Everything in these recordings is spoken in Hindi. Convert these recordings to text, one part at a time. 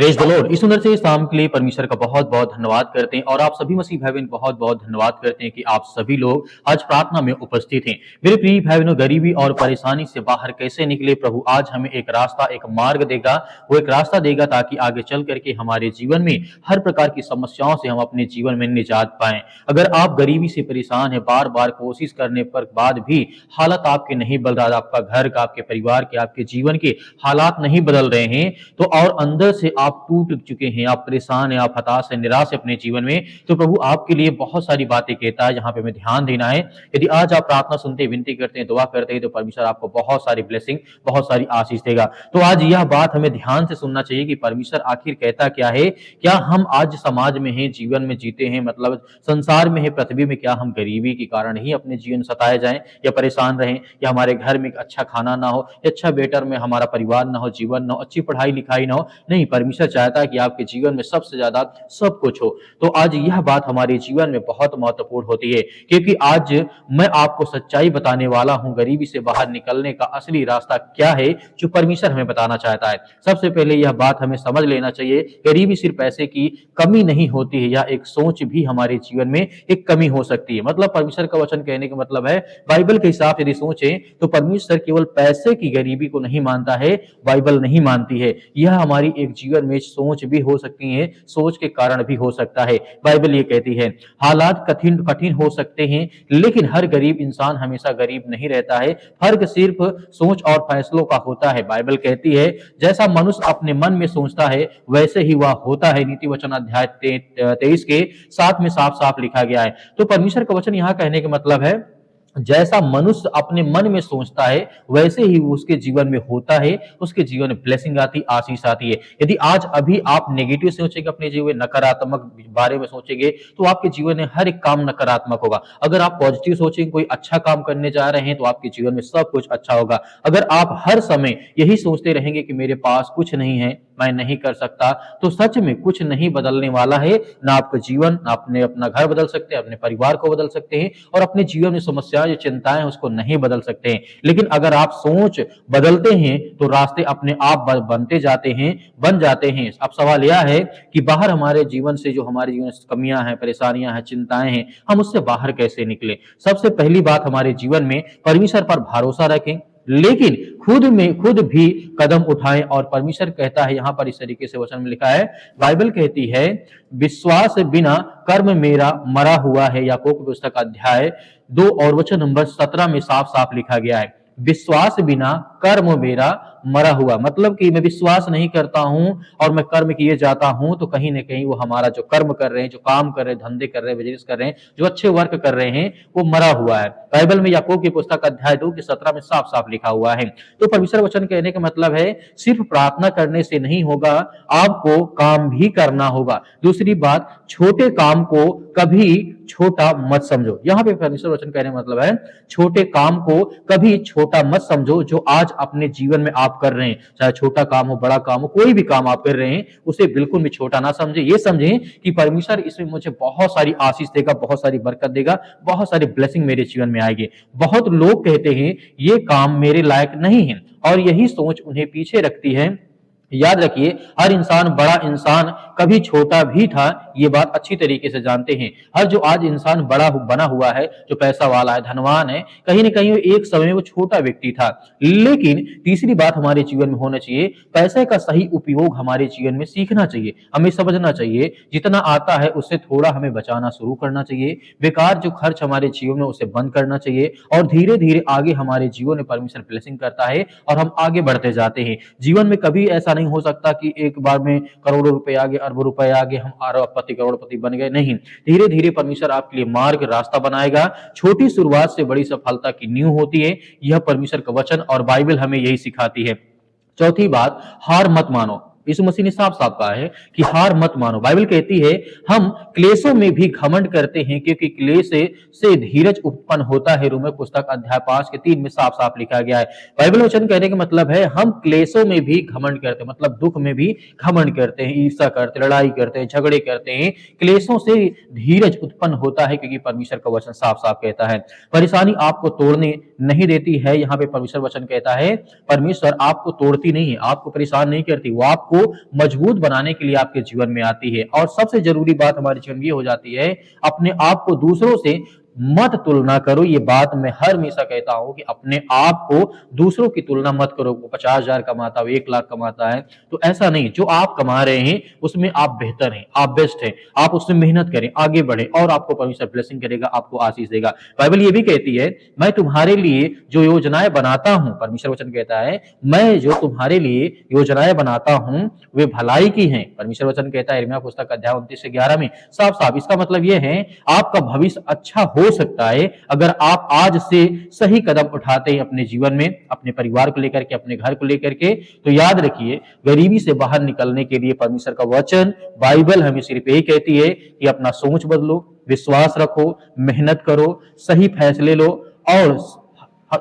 Praise the Lord. इस सुंदर से शाम के लिए परमेश्वर का बहुत बहुत धन्यवाद करते हैं और आप सभी मसीह भाई बहन बहुत बहुत धन्यवाद करते हैं कि आप सभी लोग आज प्रार्थना में उपस्थित हैं। मेरे प्रिय भाई बहनों, गरीबी और परेशानी से बाहर कैसे निकले प्रभु आज हमें एक रास्ता, एक मार्ग देगा। वो एक रास्ता देगा ताकि आगे चल करके हमारे जीवन में हर प्रकार की समस्याओं से हम अपने जीवन में निजात पाएं। अगर आप गरीबी से परेशान है, बार बार कोशिश करने पर बाद भी हालत आपके नहीं बदल रहा, आपका घर का, आपके परिवार के, आपके जीवन के हालात नहीं बदल रहे हैं, तो और अंदर से आप टूट चुके हैं, आप परेशान हैं, आप हताश हैं, निराश हैं अपने जीवन में, तो प्रभु आपके लिए बहुत सारी बातें कहता है जहां पे हमें ध्यान देना है। यदि आज आप प्रार्थना सुनते, विनती करते हैं, दुआ करते हैं, तो परमेश्वर आपको बहुत सारी ब्लेसिंग, बहुत सारी आशीष देगा। तो आज यह बात हमें ध्यान से सुनना चाहिए कि परमेश्वर आखिर कहता क्या है। क्या हम आज समाज में हैं, जीवन में जीते हैं, मतलब संसार में है, पृथ्वी में, क्या हम गरीबी के कारण ही अपने जीवन सताए जाएं या परेशान रहें, या हमारे घर में अच्छा खाना ना हो, अच्छा बेटर में हमारा परिवार ना हो, जीवन ना हो, अच्छी पढ़ाई लिखाई ना हो? नहीं, परमेश्वर चाहता है कि आपके जीवन में सबसे ज्यादा सब कुछ हो। तो आज यह बात हमारे जीवन में बहुत महत्वपूर्ण होती है, क्योंकि आज मैं आपको सच्चाई बताने वाला हूं, गरीबी से बाहर निकलने का असली रास्ता क्या है जो परमेश्वर हमें बताना चाहता है। सबसे पहले यह बात हमें समझ लेना चाहिए, गरीबी सिर्फ पैसे की कमी नहीं होती है, या एक सोच भी हमारे जीवन में एक कमी हो सकती है। मतलब परमेश्वर का वचन कहने का मतलब है, बाइबल के हिसाब से यदि सोचें तो परमेश्वर केवल पैसे की गरीबी को नहीं मानता है, बाइबल नहीं मानती है। यह हमारी एक जीवन में सोच भी हो सकती है, सोच के कारण भी हो सकता है। बाइबल ये कहती है, हालात कठिन कठिन हो सकते हैं, लेकिन हर गरीब इंसान हमेशा गरीब नहीं रहता है, फर्क सिर्फ सोच और फैसलों का होता है। बाइबल कहती है, जैसा मनुष्य अपने मन में सोचता है वैसे ही वह होता है। नीति वचन अध्याय 23 के 7 में साफ साफ लिखा गया है। तो परमेश्वर का वचन यहाँ कहने का मतलब है, जैसा मनुष्य अपने मन में सोचता है वैसे ही उसके जीवन में होता है, उसके जीवन में ब्लेसिंग आती, आशीष आती है। यदि आज अभी आप नेगेटिव सोचेंगे, अपने जीवन में नकारात्मक बारे में सोचेंगे, तो आपके जीवन में हर एक काम नकारात्मक होगा। अगर आप पॉजिटिव सोचेंगे, कोई अच्छा काम करने जा रहे हैं, तो आपके जीवन में सब कुछ अच्छा होगा। अगर आप हर समय यही सोचते रहेंगे कि मेरे पास कुछ नहीं है, मैं नहीं कर सकता, तो सच में कुछ नहीं बदलने वाला है। ना आपका जीवन, ना अपने अपना घर बदल सकते हैं, अपने परिवार को बदल सकते हैं, और अपने जीवन में समस्याएं, जो चिंताएं उसको नहीं बदल सकते हैं। लेकिन अगर आप सोच बदलते हैं तो रास्ते अपने आप बनते जाते हैं, बन जाते हैं। अब सवाल यह है कि बाहर हमारे जीवन से, जो हमारे जीवन में कमियां हैं, परेशानियां हैं, चिंताएं हैं, हम उससे बाहर कैसे निकले। सबसे पहली बात, हमारे जीवन में परमेश्वर पर भरोसा रखें, लेकिन खुद भी कदम उठाएं। और परमेश्वर कहता है यहां पर इस तरीके से वचन में लिखा है, बाइबल कहती है, विश्वास बिना कर्म मेरा मरा हुआ है। याकूब की पुस्तक अध्याय 2 और वचन नंबर 17 में साफ साफ लिखा गया है, विश्वास बिना कर्म मेरा मरा हुआ। मतलब कि मैं विश्वास नहीं करता हूं और मैं कर्म किए जाता हूं, तो कहीं ना कहीं वो हमारा जो कर्म कर रहे हैं, जो काम कर रहे हैं, धंधे कर रहे हैं, बिजनेस कर रहे हैं, जो अच्छे वर्क कर रहे हैं, वो मरा हुआ है। बाइबल में याकूब की पुस्तक अध्याय 2 के 17 में साफ साफ लिखा हुआ है। तो परमेश्वर वचन कहने का मतलब है, सिर्फ प्रार्थना करने से नहीं होगा, आपको काम भी करना होगा। दूसरी बात, छोटे काम को कभी छोटा मत समझो। यहां पे परमेश्वर वचन कहने का मतलब है, छोटे काम को कभी छोटा मत समझो। जो आज अपने जीवन में आप कर रहे हैं, चाहे छोटा काम हो, बड़ा काम हो, कोई भी काम आप कर रहे हैं, उसे बिल्कुल भी छोटा ना समझे। ये समझें कि परमेश्वर इसमें मुझे बहुत सारी आशीष देगा, बहुत सारी बरकत देगा, बहुत सारी ब्लेसिंग मेरे जीवन में आएगी। बहुत लोग कहते हैं ये काम मेरे लायक नहीं है, और यही सोच उन्हें पीछे रखती है। याद रखिए, हर इंसान, बड़ा इंसान कभी छोटा भी था, ये बात अच्छी तरीके से जानते हैं। हर जो आज इंसान बड़ा बना हुआ है, जो पैसा वाला है, धनवान है, कहीं ना कहीं एक समय में वो छोटा व्यक्ति था। लेकिन तीसरी बात हमारे जीवन में होना चाहिए, पैसे का सही उपयोग हमारे जीवन में सीखना चाहिए, हमें समझना चाहिए। जितना आता है उससे थोड़ा हमें बचाना शुरू करना चाहिए। बेकार जो खर्च हमारे जीवन में, उसे बंद करना चाहिए, और धीरे धीरे आगे हमारे जीवन में परमेश्वर ब्लेसिंग करता है और हम आगे बढ़ते जाते हैं। जीवन में कभी ऐसा नहीं हो सकता कि एक बार में करोड़ों रुपए आ गए, अरबों रुपए आ गए, हम अरबपति करोड़पति बन गए। नहीं, धीरे धीरे परमेश्वर आपके लिए मार्ग, रास्ता बनाएगा। छोटी शुरुआत से बड़ी सफलता की नींव होती है। यह परमेश्वर का वचन और बाइबल हमें यही सिखाती है। चौथी बात, हार मत मानो। यीशु मसीह ने साफ साफ कहा है कि हार मत मानो। बाइबल कहती है, हम क्लेशों में भी घमंड करते हैं, क्योंकि क्लेश से धीरज उत्पन्न होता है। रोमियो पुस्तक अध्याय 5 के 3 में साफ साफ लिखा गया है। बाइबल वचन कहने का मतलब है, हम क्लेशों में भी घमंड करते हैं, मतलब दुख में भी घमंड करते हैं, ईर्ष्या करते, लड़ाई करते हैं, झगड़े करते हैं। क्लेशों से धीरज उत्पन्न होता है, क्योंकि परमेश्वर का वचन साफ साफ कहता है, परेशानी आपको तोड़ने नहीं देती है। यहाँ पे परमेश्वर वचन कहता है, परमेश्वर आपको तोड़ती नहीं है, आपको परेशान नहीं करती, वो आपको को मजबूत बनाने के लिए आपके जीवन में आती है। और सबसे जरूरी बात हमारे जीवन में ये हो जाती है, अपने आप को दूसरों से मत तुलना करो। ये बात मैं हर हमेशा कहता हूं कि अपने आप को दूसरों की तुलना मत करो। वो 50,000 कमाता है, 1 लाख कमाता है, तो ऐसा नहीं। जो आप कमा रहे हैं उसमें आप बेहतर हैं, आप बेस्ट हैं, आप उसमें मेहनत करें, आगे बढ़े और आपको परमेश्वर ब्लेसिंग करेगा, आपको आशीष देगा। बाइबल ये भी कहती है, मैं तुम्हारे लिए जो योजनाएं बनाता हूं, परमेश्वर वचन कहता है, मैं जो तुम्हारे लिए योजनाएं बनाता हूं वे भलाई की हैं। परमेश्वर वचन कहता है यिर्मयाह पुस्तक अध्याय 29 से 11 में साफ साफ। इसका मतलब यह है, आपका भविष्य अच्छा हो सकता है अगर आप आज से सही कदम उठाते हैं अपने जीवन में, अपने परिवार को लेकर के, अपने घर को लेकर के। तो याद रखिए, गरीबी से बाहर निकलने के लिए परमेश्वर का वचन, बाइबल हमें सिर्फ यही कहती है कि अपना सोच बदलो, विश्वास रखो, मेहनत करो, सही फैसले लो और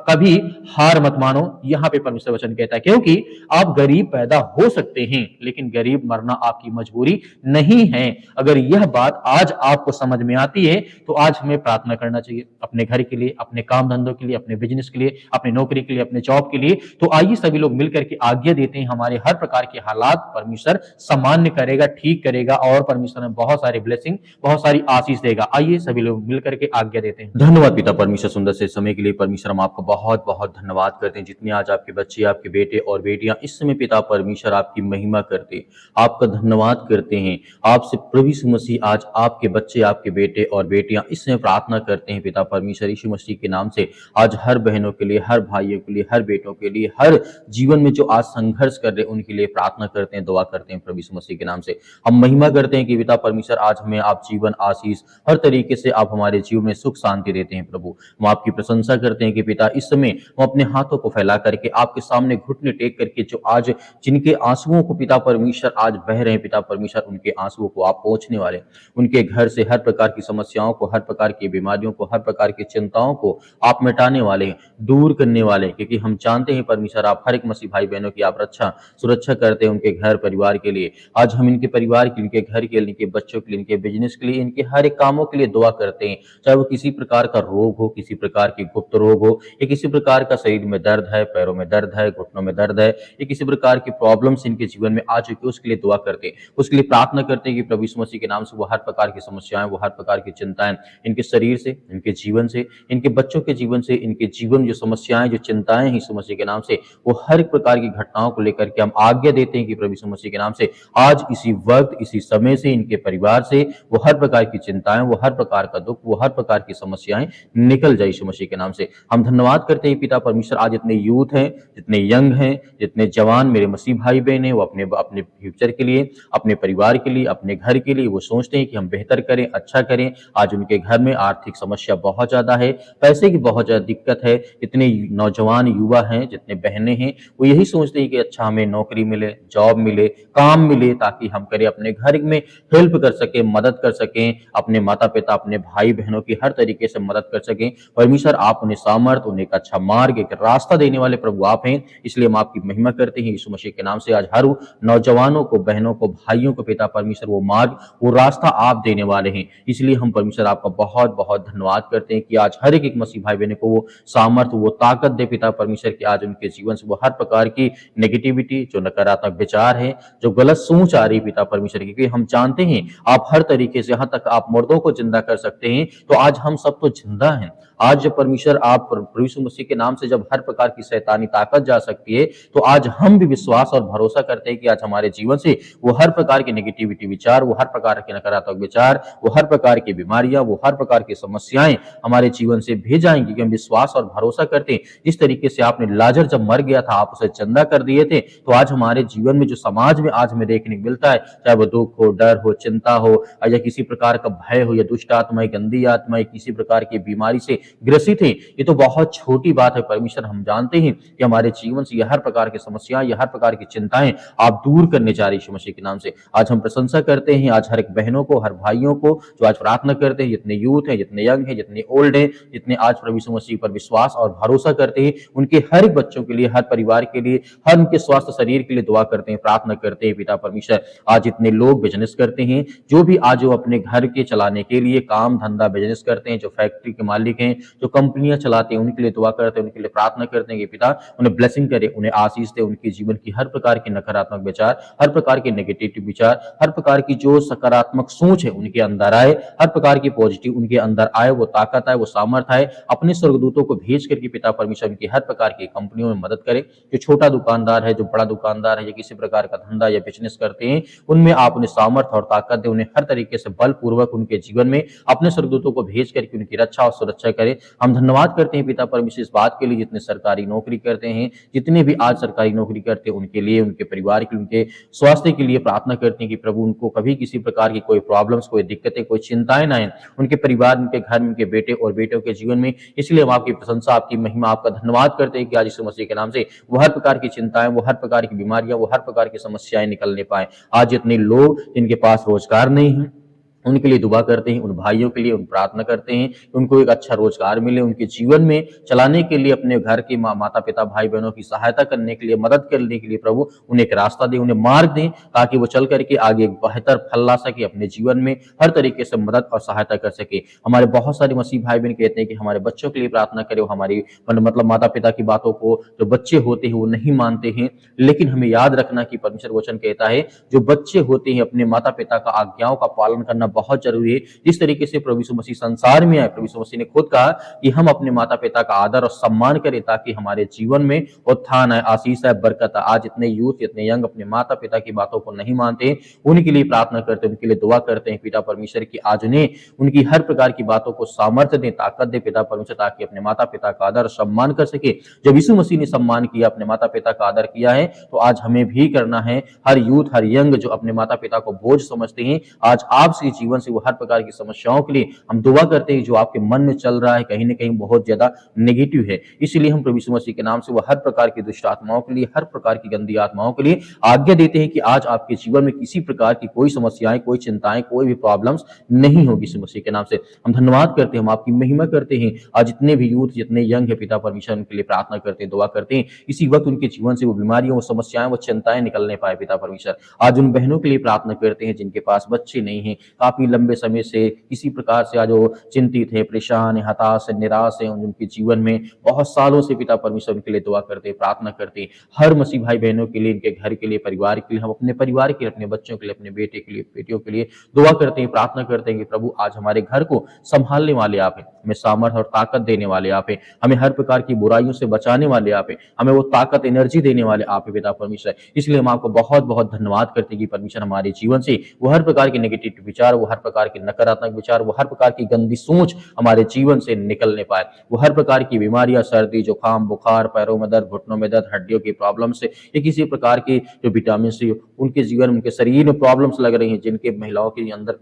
कभी हार मत मानो। यहां पे परमेश्वर वचन कहता है, क्योंकि आप गरीब पैदा हो सकते हैं लेकिन गरीब मरना आपकी मजबूरी नहीं है। अगर यह बात आज आपको समझ में आती है तो आज हमें प्रार्थना करना चाहिए अपने घर के लिए, अपने काम धंधों के लिए, अपने बिजनेस के लिए, अपनी नौकरी के लिए, अपने जॉब के लिए। तो आइए सभी लोग मिलकर के आज्ञा देते हैं, हमारे हर प्रकार के हालात परमेश्वर सामान्य करेगा, ठीक करेगा और परमेश्वर में बहुत सारी ब्लेसिंग, बहुत सारी आशीष देगा। आइए सभी लोग मिलकर के आज्ञा देते हैं। धन्यवाद पिता परमेश्वर, सुंदर से समय के लिए परमेश्वर हम आपको बहुत बहुत धन्यवाद करते हैं। जितने आज आपके बच्चे, आपके बेटे और बेटियां इस समय पिता परमेश्वर आपकी महिमा करते हैं, आपका धन्यवाद करते हैं। आपसे प्रभु यीशु मसीह आज आपके बच्चे, आपके बेटे और बेटियां इस समय प्रार्थना करते हैं पिता परमेश्वर यीशु मसीह के नाम से। आज हर बहनों के लिए, हर भाइयों के लिए, हर बेटों के लिए, हर जीवन में जो आज संघर्ष कर रहे उनके लिए प्रार्थना करते हैं, दुआ करते हैं प्रभु यीशु मसीह के नाम से। हम महिमा करते हैं कि पिता परमेश्वर आज हमें आप जीवन, आशीष, हर तरीके से आप हमारे जीवन में सुख शांति देते हैं। प्रभु हम आपकी प्रशंसा करते हैं कि पिता इस समय हम अपने हाथों को फैला करके आपके सामने घुटने टेक करके, जो आज जिनके आंसुओं को पिता परमेश्वर आज बह रहे हैं पिता परमेश्वर, उनके आंसुओं को आप पहुंचने वाले, उनके घर से हर प्रकार की समस्याओं को, हर प्रकार की बीमारियों को, हर प्रकार की चिंताओं को आप मिटाने वाले हैं, दूर करने वाले हैं। क्योंकि हम जानते हैं परमेश्वर आप हर एक मसीह भाई बहनों की आप रक्षा सुरक्षा करते हैं उनके घर परिवार के लिए। आज हम इनके परिवार के लिए, इनके घर के लिए, इनके बच्चों के लिए, इनके बिजनेस के लिए, इनके हर एक कामों के लिए दुआ करते हैं। चाहे वो किसी प्रकार का रोग हो, किसी प्रकार की गुप्त रोग हो, या किसी प्रकार का शरीर में दर्द है, पैरों में दर्द है, घुटनों में दर्द है, या किसी प्रकार की प्रॉब्लम्स इनके जीवन में आ चुकी है, उसके लिए दुआ करते हैं, उसके लिए प्रार्थना करते हैं कि प्रभु यीशु मसीह के नाम से वो हर प्रकार की समस्याएं, वो हर प्रकार की चिंताएं इनके शरीर से, इनके जीवन से, इनके बच्चों के जीवन से, इनके जीवन जो समस्याएं, जो चिंताएं हैं यीशु मसीह के नाम से, वो हर एक प्रकार की घटनाओं को लेकर के हम आज्ञा देते हैं कि प्रभु यीशु मसीह के नाम से आज इसी वक्त, इसी समय से इनके परिवार से वो हर प्रकार की चिंताएं, वो हर प्रकार का दुख, वो हर प्रकार की समस्याएं निकल जाए यीशु मसीह के नाम से। हम धन्यवाद करते हैं पिता परमेश्वर, आज जितने यूथ हैं, जितने यंग हैं, जितने जवान मेरे मसीह भाई बहन हैं, वो अपने अपने फ्यूचर के लिए, अपने परिवार के लिए, अपने घर के लिए वो सोचते हैं कि हम बेहतर करें, अच्छा करें। आज उनके घर में आर्थिक समस्या बहुत ज्यादा है, पैसे की बहुत ज्यादा दिक्कत है। इतने नौजवान युवा हैं, जितने बहनें हैं, वो यही सोचते हैं कि अच्छा हमें नौकरी मिले, जॉब मिले, काम मिले, ताकि हम करें अपने घर में हेल्प कर सकें, मदद कर सकें, अपने माता पिता, अपने भाई बहनों की हर तरीके से मदद कर सकें। परमेश्वर आप उन्हें सामर्थ, उन्हें एक अच्छा मार्ग, एक रास्ता देने वाले प्रभु आप हैं, इसलिए हम आपकी महिमा करते हैं यीशु मसीह के नाम से। आज हर नौजवानों को, बहनों को, भाइयों को पिता परमेश्वर वो मार्ग, वो रास्ता आप देने वाले हैं। इसलिए हम परमेश्वर आपका बहुत बहुत धन्यवाद करते हैं कि आज हर एक मसीह भाई बहनों को वो सामर्थ, वो ताकत दे पिता परमेश्वर की, आज उनके जीवन से वो हर प्रकार की नेगेटिविटी, जो नकारात्मक विचार है, जो गलत सोच आ रही पिता परमेश्वर की, क्योंकि हम जानते हैं आप हर तरीके से, यहाँ तक आप मुर्दों को जिंदा कर सकते हैं, तो आज हम सब तो जिंदा हैं। आज जब परमेश्वर आप प्रभु यीशु मसीह के नाम से जब हर प्रकार की शैतानी ताकत जा सकती है, तो आज हम भी विश्वास और भरोसा करते हैं कि आज हमारे जीवन से वो हर प्रकार की नेगेटिविटी विचार, वो हर प्रकार के नकारात्मक विचार, वो हर प्रकार की बीमारियां, वो हर प्रकार की समस्याएं हमारे जीवन से भेज जाएंगी, क्योंकि हम विश्वास और भरोसा करते हैं। जिस तरीके से आपने लाजर जब मर गया था, आप उसे जिंदा कर दिए थे, तो आज हमारे जीवन में जो समाज में आज हमें देखने को मिलता है, चाहे वो दुख हो, डर हो, चिंता हो, या किसी प्रकार का भय हो, या दुष्ट आत्मा, गंदी आत्मा, किसी प्रकार की बीमारी से ग्रसित है, ये तो बहुत छोटी बात है। परमेश्वर हम जानते हैं कि हमारे जीवन से यह हर प्रकार की समस्याएं, यह हर प्रकार की चिंताएं आप दूर करने जा रहे हैं यीशु मसीह के नाम से। आज हम प्रशंसा करते हैं आज हर एक बहनों को, हर भाइयों को जो आज प्रार्थना करते हैं, जितने यूथ हैं, जितने यंग हैं, जितने ओल्ड हैं, जितने आज प्रभु यीशु मसीह पर विश्वास और भरोसा करते हैं, उनके हर एक बच्चों के लिए, हर परिवार के लिए, हर उनके स्वास्थ्य शरीर के लिए दुआ करते हैं, प्रार्थना करते हैं पिता परमेश्वर। आज जितने लोग बिजनेस करते हैं, जो भी आज वो अपने घर के चलाने के लिए काम धंधा बिजनेस करते हैं, जो फैक्ट्री के मालिक हैं, जो कंपनियां चलाते हैं उनके लिए दुआ करते हैं, उनके लिए प्रार्थना करते हैं कि पिता उन्हें ब्लेसिंग करे, उन्हें आशीष दे, उनके जीवन की हर प्रकार के नकारात्मक विचार, हर प्रकार के नेगेटिव विचार, हर प्रकार की जो सकारात्मक सोच है उनके अंदर आए, हर प्रकार की पॉजिटिव उनके अंदर आए, वो ताकत आए, वो सामर्थ आए, अपने स्वर्गदूतों को भेज करके पिता परमेश्वर उनकी हर प्रकार की कंपनियों में मदद करे। जो छोटा दुकानदार है, जो बड़ा दुकानदार है, या किसी प्रकार का धंधा या बिजनेस करते हैं, उनमें आप उन्हें सामर्थ और ताकत दे, उन्हें हर तरीके से बलपूर्वक उनके जीवन में अपने स्वर्गदूतों को भेज करके उनकी रक्षा और सुरक्षा करे। हम धन्यवाद करते हैं पिता परमेश्वर इस बात के लिए, जितने सरकारी नौकरी करते हैं, जितने भी आज सरकारी नौकरी करते हैं, उनके लिए, उनके परिवार के लिए, उनके स्वास्थ्य के लिए प्रार्थना करते हैं कि प्रभु उनको कभी किसी प्रकार की कोई प्रॉब्लम्स, कोई दिक्कतें, कोई चिंताएं ना आए उनके परिवार, उनके घर में, उनके बेटे और बेटियों के जीवन में। इसलिए हम आपकी प्रशंसा, आपकी महिमा, आपका धन्यवाद करते हैं कि आज यीशु मसीह के नाम से वो हर प्रकार की चिंताएं, वो हर प्रकार की बीमारियां, वो हर प्रकार की समस्याएं निकलने पाए। आज जितने लोग जिनके पास रोजगार नहीं है उनके लिए दुआ करते हैं, उन भाइयों के लिए उन प्रार्थना करते हैं कि उनको एक अच्छा रोजगार मिले, उनके जीवन में चलाने के लिए, अपने घर के माता पिता भाई बहनों की सहायता करने के लिए, मदद करने के लिए प्रभु उन्हें एक रास्ता दें, उन्हें मार्ग दें, ताकि वो चल करके आगे एक बेहतर फल ला सके, अपने जीवन में हर तरीके से मदद और सहायता कर सके। हमारे बहुत सारे मसीह भाई बहन कहते हैं कि हमारे बच्चों के लिए प्रार्थना करें, वो हमारी मतलब माता पिता की बातों को जो बच्चे होते हैं वो नहीं मानते हैं, लेकिन हमें याद रखना कि परमेश्वर वचन कहता है जो बच्चे होते हैं अपने माता पिता का आज्ञाओं का पालन करना बहुत जरूरी है। जिस तरीके से प्रभु यीशु मसीह संसार में आए, प्रभु यीशु मसीह ने खुद कहा कि हम अपने माता पिता का आदर और सम्मान करें ताकि हमारे जीवन में उत्थान आए, आशीष आए, बरकत आए। आज इतने यूथ, इतने यंग अपने माता पिता की बातों को नहीं मानते, उनके लिए प्रार्थना करते हैं, उनके लिए दुआ करते हैं पिता परमेश्वर की आज उन्हें उनकी हर प्रकार की बातों को सामर्थ्य दें, ताकत दे पिता परमेश्वर, ताकि अपने माता पिता का आदर और सम्मान कर सके। जब यीशु मसीह ने सम्मान किया, अपने माता पिता का आदर किया है, तो आज हमें भी करना है। हर यूथ, हर यंग जो अपने माता पिता को बोझ समझते हैं, आज आपके जीवन से वो हर प्रकार की समस्याओं के लिए हम दुआ करते हैं जो आपके मन में चल रहा है कहीं ना कहीं बहुत ज्यादा नेगेटिव है। इसलिए हम प्रभु यीशु मसीह के नाम से वो हर प्रकार की दुष्ट आत्माओं के लिए, हर प्रकार की गंदी आत्माओं के लिए आज्ञा देते हैं कि आज आपके जीवन में किसी प्रकार की कोई समस्याएं, कोई चिंताएं, कोई भी प्रॉब्लम्स नहीं होगी। यीशु मसीह के नाम से हम धन्यवाद करते हैं, हम आपकी महिमा करते हैं। आज जितने भी यूथ, जितने यंग है पिता परमेश्वर, उनके लिए प्रार्थना करते हैं, दुआ करते हैं, इसी वक्त उनके जीवन से वो बीमारियां, वो समस्याएं, वो चिंताएं निकलने पाए पिता परमेश्वर। आज उन बहनों के लिए प्रार्थना करते हैं जिनके पास बच्चे नहीं हैं, काफी लंबे समय से किसी प्रकार से आज वो चिंतित है, परेशान है, हताश है, निराश है, उनके जीवन में बहुत सालों से पिता परमेश्वर उनके लिए दुआ करते हैं, प्रार्थना करते हैं। हर मसीह भाई बहनों के लिए, इनके घर के लिए, परिवार के लिए, हम अपने परिवार के लिए, अपने बच्चों के लिए, अपने बेटे के लिए, बेटियों के लिए दुआ करते हैं, प्रार्थना करते हैं कि प्रभु आज हमारे घर को संभालने वाले आप हैं, हमें सामर्थ और ताकत देने वाले आप हैं, हमें हर प्रकार की बुराइयों से बचाने वाले आप हैं, हमें वो ताकत, एनर्जी देने वाले आप हैं पिता परमेश्वर। इसलिए हम आपको बहुत बहुत धन्यवाद करते हैं कि परमेश्वर हमारे जीवन से वो हर प्रकार के नेगेटिव विचार, वो हर प्रकार के नकारात्मक विचार, वो हर प्रकार की गंदी सोच हमारे जीवन से निकलने पाए। वो हर प्रकार की बीमारियां, सर्दी, जुकाम, बुखार, पैरों में दर्द, घुटनों में दर्द, हड्डियों की प्रॉब्लम से या किसी प्रकार की जो विटामिन से उनके जीवन, उनके शरीर में प्रॉब्लम्स लग रही हैं, जिनके महिलाओं के अंदर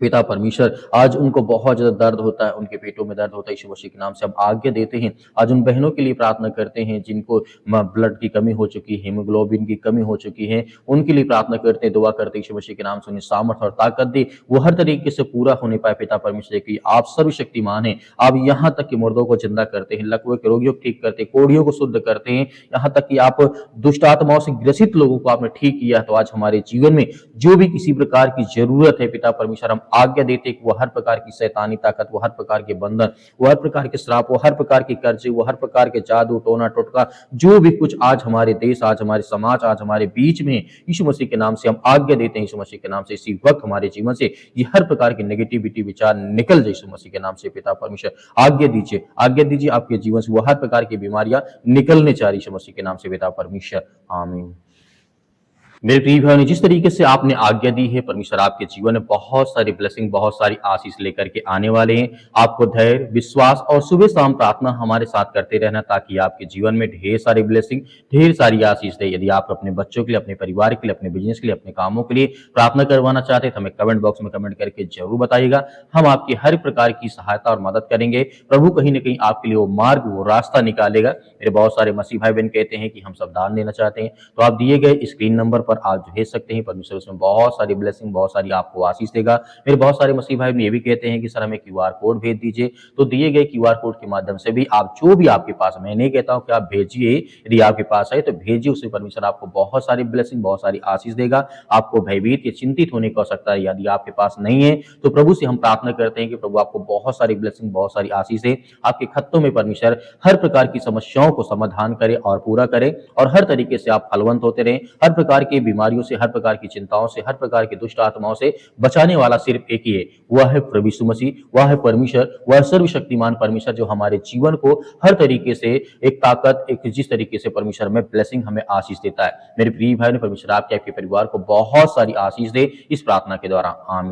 पिता परमेश्वर आज उनको बहुत ज्यादा दर्द होता है, उनके पेटों में दर्द होता है, यीशु मसीह के नाम से हम आज्ञा देते हैं। आज उन बहनों के लिए प्रार्थना करते हैं जिनको ब्लड की कमी हो चुकी है, हीमोग्लोबिन की कमी हो चुकी है, उनके लिए प्रार्थना करते हैं, दुआ करते हैं यीशु मसीह के नाम से उन्हें सामर्थ और ताकत दे, वो हर तरीके से पूरा होने पाए पिता परमेश्वर की आप सर्वशक्तिमान हैं। आप यहाँ तक कि मुर्दों को जिंदा करते हैं, लकवे के रोगियों को ठीक करते हैं, कोढ़ियों को शुद्ध करते हैं, यहाँ तक कि आप दुष्ट आत्माओं से ग्रसित लोगों को आपने ठीक किया। तो आज हमारे जीवन में जो भी किसी प्रकार की जरूरत है पिता परमेश्वर, हम आज्ञा देते कि वो हर प्रकार की शैतानी ताकत, वो हर प्रकार के बंधन, वो हर प्रकार के श्राप, वो हर प्रकार की कर्जे, वो हर प्रकार के जादू टोना टोटका, जो भी कुछ आज हमारे देश, आज हमारे समाज, आज हमारे बीच में, यीशु मसीह के नाम से हम आज्ञा देते हैं, यीशु मसीह के नाम से इसी वक्त हमारे जीवन से ये हर प्रकार की नेगेटिविटी विचार निकल जाए यीशु मसीह के नाम से पिता परमेश्वर। आज्ञा दीजिए, आज्ञा दीजिए, आपके जीवन से वो हर प्रकार की बीमारियां निकलने चाहिए यीशु मसीह के नाम से पिता परमेश्वर, आमीन। मेरे प्रिय भाइयों, जिस तरीके से आपने आज्ञा दी है, परमेश्वर आपके जीवन में बहुत सारी ब्लेसिंग, बहुत सारी आशीष लेकर के आने वाले हैं। आपको धैर्य, विश्वास और सुबह शाम प्रार्थना हमारे साथ करते रहना, ताकि आपके जीवन में ढेर सारी ब्लेसिंग, ढेर सारी आशीष दे। यदि आप अपने बच्चों के लिए, अपने परिवार के लिए, अपने बिजनेस के लिए, अपने कामों के लिए प्रार्थना करवाना चाहते हैं तो हमें कमेंट बॉक्स में कमेंट करके जरूर बताइएगा। हम आपकी हर प्रकार की सहायता और मदद करेंगे। प्रभु कहीं ना कहीं आपके लिए वो मार्ग, वो रास्ता निकालेगा। मेरे बहुत सारे मसीह भाई बहन कहते हैं कि हम सब दान देना चाहते हैं, तो आप दिए गए स्क्रीन नंबर पर आप भेज सकते हैं। परमेश्वर उसमें बहुत सारी ब्लेसिंग, बहुत सारी आपको आशीष देगा। मेरे बहुत सारे मसीह भाई बहन ये भी कहते हैं कि सर हमें क्यूआर कोड भेज दीजिए, तो दिए गए क्यूआर कोड के माध्यम से भी आप जो भी आपके पास, मैं नहीं कहता हूं कि आप भेजिए, यदि आपके पास है तो भेजिए, उससे परमेश्वर आपको बहुत सारी ब्लेसिंग, बहुत सारी आशीष देगा। आपको भयभीत या चिंतित होने की आवश्यकता है यदि आपके पास नहीं है, तो प्रभु से हम प्रार्थना करते हैं कि प्रभु आपको बहुत सारी ब्लेसिंग, बहुत सारी आशीष दे। आपके खत्तों में परमेश्वर हर प्रकार की समस्याओं को समाधान करे और पूरा करे, और हर तरीके से आप फलवंत होते रहें। हर प्रकार की बीमारियों से, हर प्रकार की चिंताओं से, हर प्रकार की दुष्ट आत्माओं से बचाने वाला सिर्फ एक ही है, वह है प्रभु यीशु मसीह, वह है परमेश्वर, वह सर्वशक्तिमान परमेश्वर, जो हमारे जीवन को हर तरीके से एक ताकत, एक जिस तरीके से परमेश्वर में ब्लेसिंग, हमें आशीष देता है। मेरे प्रिय भाई ने, परमेश्वर आपके, आपके परिवार को बहुत सारी आशीष दे इस प्रार्थना के द्वारा। आमीन।